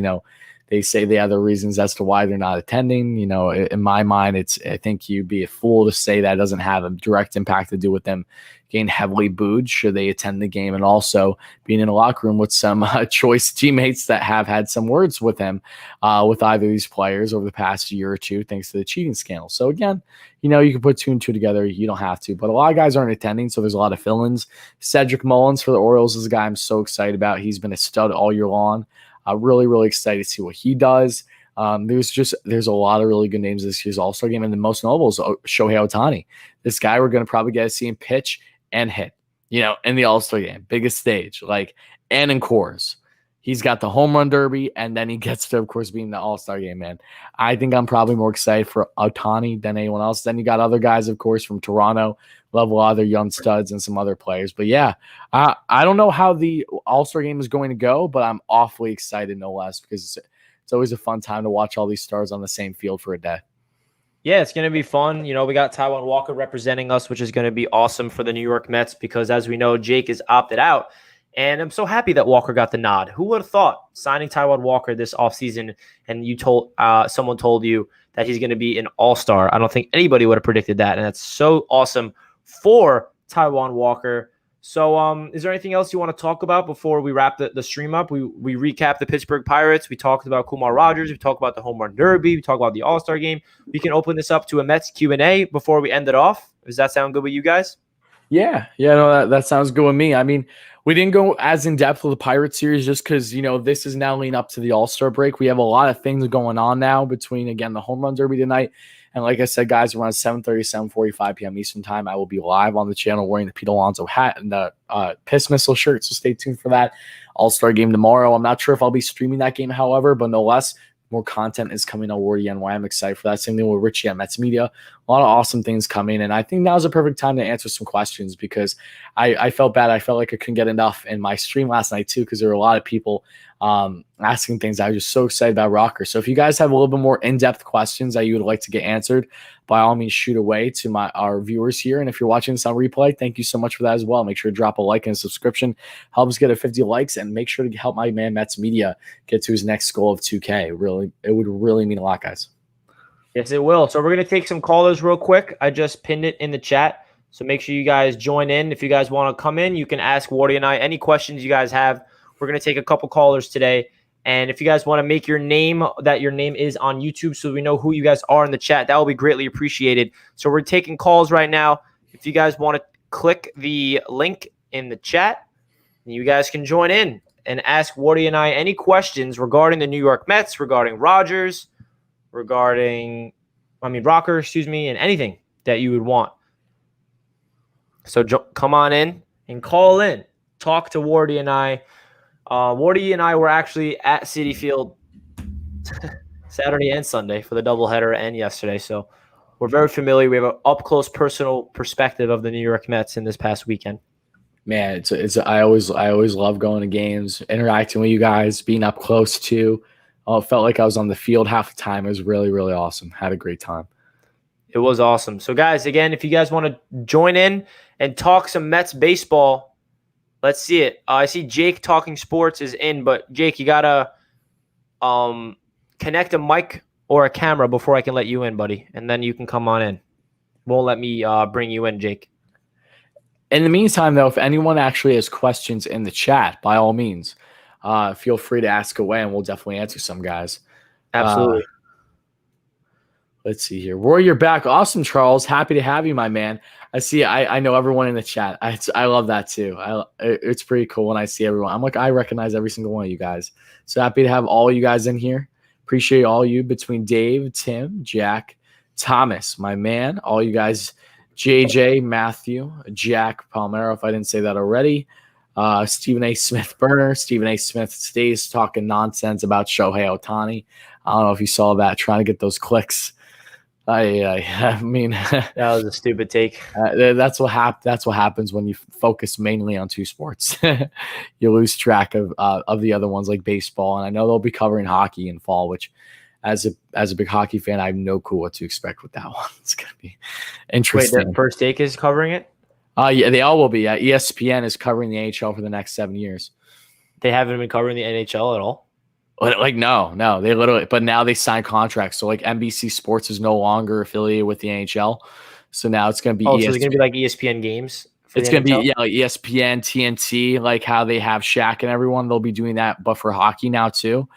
they say they have their reasons as to why they're not attending. In my mind, I think you'd be a fool to say that doesn't have a direct impact to do with them getting heavily booed should they attend the game, and also being in a locker room with some choice teammates that have had some words with him, with either of these players over the past year or two, thanks to the cheating scandal. So again, you can put 2 and 2 together. You don't have to, but a lot of guys aren't attending, so there's a lot of fill-ins. Cedric Mullins for the Orioles is a guy I'm so excited about. He's been a stud all year long. Really, really excited to see what he does. There's a lot of really good names this year's All-Star game, and the most notable is Shohei Ohtani. This guy, we're going to probably get to see him pitch and hit, in the All-Star game, biggest stage, and in Coors. He's got the home run derby, and then he gets to, of course, being the All-Star game, man. I think I'm probably more excited for Ohtani than anyone else. Then you got other guys, of course, from Toronto. Love a lot of their young studs and some other players. But yeah, I don't know how the All-Star game is going to go, but I'm awfully excited, no less, because it's always a fun time to watch all these stars on the same field for a day. Yeah, it's going to be fun. We got Taijuan Walker representing us, which is going to be awesome for the New York Mets because, as we know, Jake is opted out. And I'm so happy that Walker got the nod. Who would have thought signing Taijuan Walker this offseason and someone told you that he's going to be an all-star? I don't think anybody would have predicted that. And that's so awesome for Taijuan Walker. So is there anything else you want to talk about before we wrap the stream up? We recapped the Pittsburgh Pirates. We talked about Kumar Rocker. We talked about the home run derby. We talked about the All-Star game. We can open this up to a Mets Q&A before we end it off. Does that sound good with you guys? Yeah, no, that sounds good with me. I mean, we didn't go as in depth with the Pirates series just because, this is now leading up to the All-Star break. We have a lot of things going on now between, again, the home run derby tonight. And like I said, guys, around 7:30, 7:45 p.m. Eastern time, I will be live on the channel wearing the Pete Alonso hat and the Piss Missile shirt. So stay tuned for that All-Star game tomorrow. I'm not sure if I'll be streaming that game, however, but no less, more content is coming on Wardy I. I'm excited for that. Same thing with Richie at Mets Media. A lot of awesome things coming. And I think now's a perfect time to answer some questions because I felt bad. I felt like I couldn't get enough in my stream last night too because there were a lot of people asking things. I was just so excited about Rocker. So if you guys have a little bit more in-depth questions that you would like to get answered, by all means, shoot away to our viewers here. And if you're watching this on replay, thank you so much for that as well. Make sure to drop a like and a subscription. Help us get 50 likes and make sure to help my man Mets Media get to his next goal of 2K. It would really mean a lot, guys. Yes, it will. So we're going to take some callers real quick. I just pinned it in the chat. So make sure you guys join in. If you guys want to come in, you can ask Wardy and I any questions you guys have. We're going to take a couple callers today, And if you guys want to make your name is on YouTube so we know who you guys are in the chat, that will be greatly appreciated. So we're taking calls right now. If you guys want to click the link in the chat, you guys can join in and ask Wardy and I any questions regarding the New York Mets, regarding Rocker, and anything that you would want. So come on in and call in. Talk to Wardy and I. Wardy and I were actually at Citi Field Saturday and Sunday for the doubleheader and yesterday. So we're very familiar. We have an up-close personal perspective of the New York Mets in this past weekend. Man, I always love going to games, interacting with you guys, being up close too. It felt like I was on the field half the time. It was really, really awesome. Had a great time. It was awesome. So guys, again, if you guys want to join in and talk some Mets baseball, let's see it. I see Jake Talking Sports is in, but Jake, you gotta connect a mic or a camera before I can let you in, buddy, and then you can come on in. Won't let me bring you in, Jake. In the meantime, though, if anyone actually has questions in the chat, by all means, feel free to ask away, and we'll definitely answer some, guys. Absolutely. Let's see here. Roy, you're back. Awesome, Charles. Happy to have you, my man. I see. I know everyone in the chat. I love that too. It's pretty cool when I see everyone. I'm like, I recognize every single one of you guys. So happy to have all you guys in here. Appreciate all you between Dave, Tim, Jack, Thomas, my man, all you guys, JJ, Matthew, Jack Palmero, if I didn't say that already. Stephen A. Smith Burner. Stephen A. Smith stays talking nonsense about Shohei Ohtani. I don't know if you saw that, trying to get those clicks. I mean, that was a stupid take. That's what happens when you focus mainly on two sports. You lose track of the other ones like baseball. And I know they'll be covering hockey in fall, which as a big hockey fan, I have no clue what to expect with that one. It's gonna be interesting. Wait, the First Take is covering it? Yeah, they all will be. ESPN is covering the NHL for the next 7 years. They haven't been covering the NHL at all? Like, no, they literally, but now they signed contracts. So like NBC Sports is no longer affiliated with the NHL. So now it's going to be, so it's going to be like ESPN games. It's going to be, like ESPN, TNT, like how they have Shaq and everyone, they'll be doing that, but for hockey now too.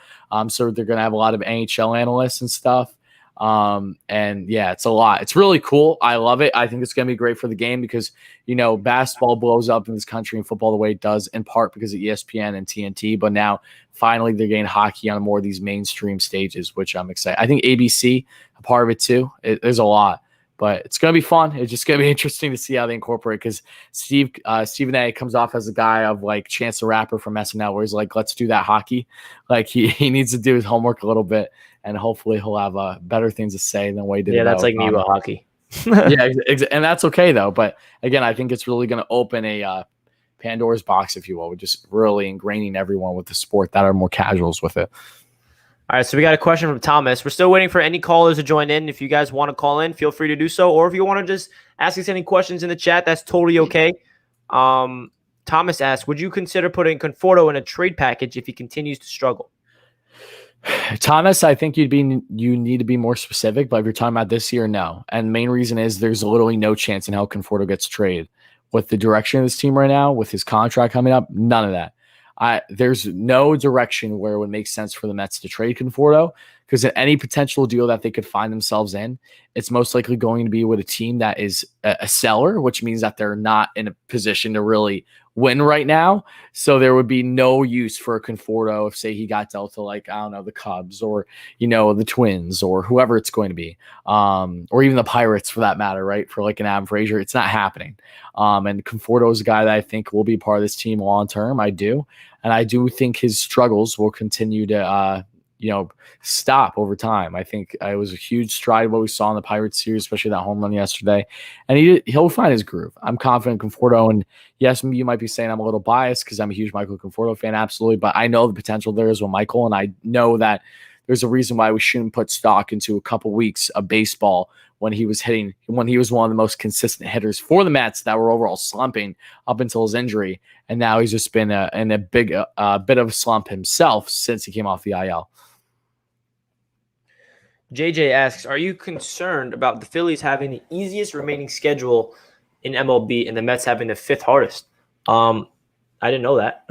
So they're going to have a lot of NHL analysts and stuff. And yeah, it's a lot. It's really cool. I love it. I think it's going to be great for the game because, basketball blows up in this country and football the way it does in part because of ESPN and TNT, but now finally they're getting hockey on more of these mainstream stages, which I'm excited. I think ABC, a part of it too. There's a lot, but it's going to be fun. It's just going to be interesting to see how they incorporate because Stephen A. comes off as a guy of like Chance the Rapper from SNL where he's like, let's do that hockey. Like he needs to do his homework a little bit. And hopefully he'll have better things to say than what he did. Yeah, that's like me about hockey. Yeah, and that's okay, though. But, again, I think it's really going to open a Pandora's box, if you will, with just really ingraining everyone with the sport that are more casuals with it. All right, so we got a question from Thomas. We're still waiting for any callers to join in. If you guys want to call in, feel free to do so. Or if you want to just ask us any questions in the chat, that's totally okay. Thomas asks, would you consider putting Conforto in a trade package if he continues to struggle? Thomas, I think you need to be more specific, but if you're talking about this year, no. And the main reason is there's literally no chance in hell Conforto gets traded. With the direction of this team right now, with his contract coming up, none of that. There's no direction where it would make sense for the Mets to trade Conforto because in any potential deal that they could find themselves in, it's most likely going to be with a team that is a seller, which means that they're not in a position to really win right now. So there would be no use for a Conforto if, say, he got dealt to, like, I don't know, the Cubs or, the Twins or whoever it's going to be, or even the Pirates for that matter, right? For like an Adam Frazier, it's not happening. And Conforto is a guy that I think will be part of this team long term. I do. And I do think his struggles will continue to, stop over time. I think it was a huge stride what we saw in the Pirates series, especially that home run yesterday. And he'll find his groove. I'm confident Conforto. And yes, you might be saying I'm a little biased because I'm a huge Michael Conforto fan, absolutely. But I know the potential there is with Michael, and I know that there's a reason why we shouldn't put stock into a couple weeks of baseball when he was one of the most consistent hitters for the Mets that were overall slumping up until his injury. And now he's just been in a big bit of a slump himself since he came off the IL. JJ asks, are you concerned about the Phillies having the easiest remaining schedule in MLB and the Mets having the fifth hardest? I didn't know that.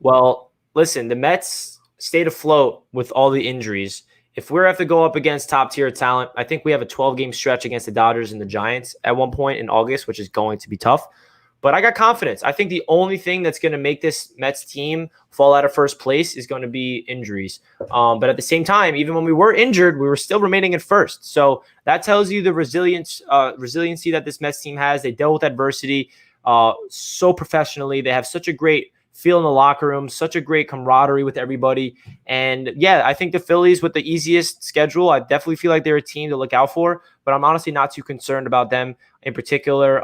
Well, listen, the Mets stayed afloat with all the injuries. If we have to go up against top-tier talent, I think we have a 12-game stretch against the Dodgers and the Giants at one point in August, which is going to be tough. But I got confidence. I think the only thing that's going to make this Mets team fall out of first place is going to be injuries. But at the same time, even when we were injured, we were still remaining in first. So that tells you the resiliency that this Mets team has. They dealt with adversity so professionally. They have such a great feel in the locker room, such a great camaraderie with everybody. And yeah, I think the Phillies with the easiest schedule, I definitely feel like they're a team to look out for, but I'm honestly not too concerned about them in particular.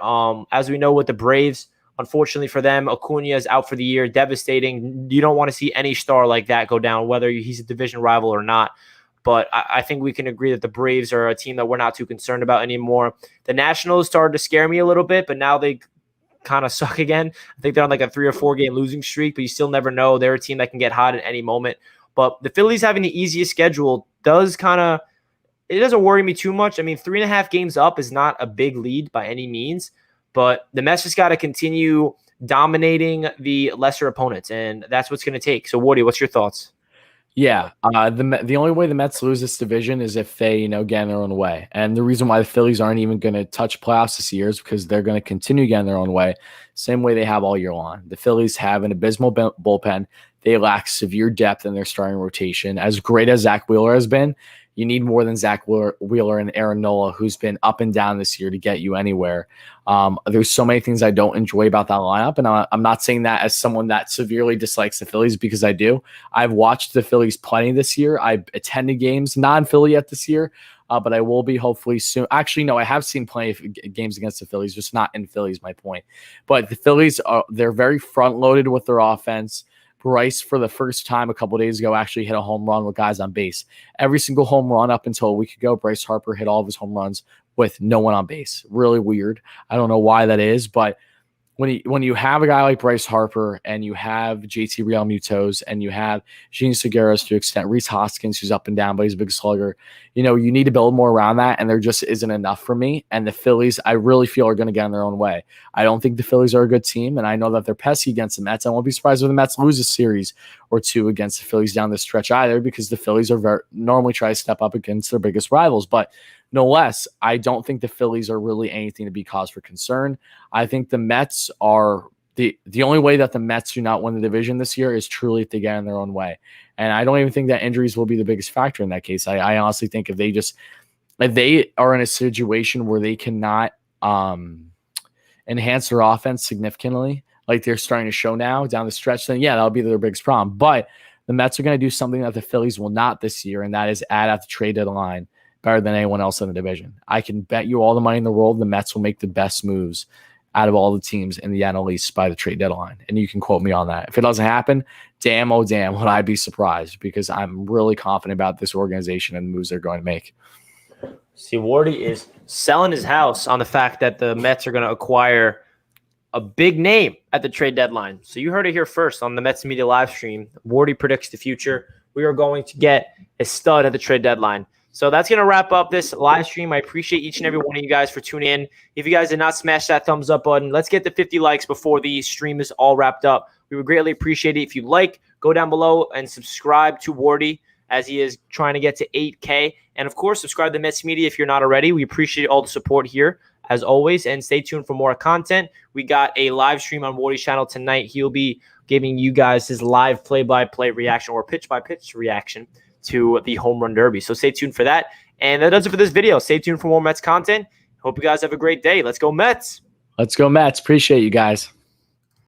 As we know with the Braves, unfortunately for them, Acuna is out for the year, devastating. You don't want to see any star like that go down, whether he's a division rival or not. But I think we can agree that the Braves are a team that we're not too concerned about anymore. The Nationals started to scare me a little bit, but now they kind of suck again. I think they're on like a 3 or 4 game losing streak, but you still never know. They're a team that can get hot at any moment. But the Phillies having the easiest schedule it doesn't worry me too much. I mean, 3.5 games up is not a big lead by any means, but the Mets just got to continue dominating the lesser opponents, and that's what's going to take. So, Wardy, what's your thoughts? Yeah, the only way the Mets lose this division is if they, get in their own way. And the reason why the Phillies aren't even going to touch playoffs this year is because they're going to continue getting their own way, same way they have all year long. The Phillies have an abysmal bullpen. They lack severe depth in their starting rotation. As great as Zach Wheeler has been, you need more than Zach Wheeler and Aaron Nola, who's been up and down this year, to get you anywhere. There's so many things I don't enjoy about that lineup, and I'm not saying that as someone that severely dislikes the Phillies, because I do. I've watched the Phillies plenty this year. I've attended games, not in Philly yet this year, but I will be hopefully soon. Actually, no, I have seen plenty of games against the Phillies, just not in Philly is my point. But the Phillies, they're very front-loaded with their offense. Bryce, for the first time a couple days ago, actually hit a home run with guys on base. Every single home run up until a week ago, Bryce Harper hit all of his home runs with no one on base. Really weird. I don't know why that is, but when you have a guy like Bryce Harper and you have JT Realmutos and you have Gene Segura's to extent, Reese Hoskins, who's up and down, but he's a big slugger, you need to build more around that, and there just isn't enough for me. And the Phillies, I really feel, are going to get in their own way. I don't think the Phillies are a good team, and I know that they're pesky against the Mets. I won't be surprised if the Mets lose a series or two against the Phillies down the stretch either, because the Phillies are normally try to step up against their biggest rivals. But no less, I don't think the Phillies are really anything to be cause for concern. I think the Mets are the only way that the Mets do not win the division this year is truly if they get in their own way. And I don't even think that injuries will be the biggest factor in that case. I honestly think if they are in a situation where they cannot enhance their offense significantly, like they're starting to show now down the stretch, then yeah, that'll be their biggest problem. But the Mets are going to do something that the Phillies will not this year, and that is add at the trade deadline better than anyone else in the division. I can bet you all the money in the world the Mets will make the best moves out of all the teams in the NL East by the trade deadline. And you can quote me on that. If it doesn't happen, damn, oh damn, would I be surprised, because I'm really confident about this organization and the moves they're going to make. See, Wardy is selling his house on the fact that the Mets are going to acquire a big name at the trade deadline. So you heard it here first on the Mets Media live stream. Wardy predicts the future. We are going to get a stud at the trade deadline. So that's going to wrap up this live stream. I appreciate each and every one of you guys for tuning in. If you guys did not smash that thumbs up button, let's get to 50 likes before the stream is all wrapped up. We would greatly appreciate it. If you like, go down below and subscribe to Wardy as he is trying to get to 8K. And, of course, subscribe to Mets Media if you're not already. We appreciate all the support here, as always. And stay tuned for more content. We got a live stream on Wardy's channel tonight. He'll be giving you guys his live play-by-play reaction or pitch-by-pitch reaction to the Home Run Derby. So stay tuned for that. And that does it for this video. Stay tuned for more Mets content. Hope you guys have a great day. Let's go Mets. Let's go Mets. Appreciate you guys.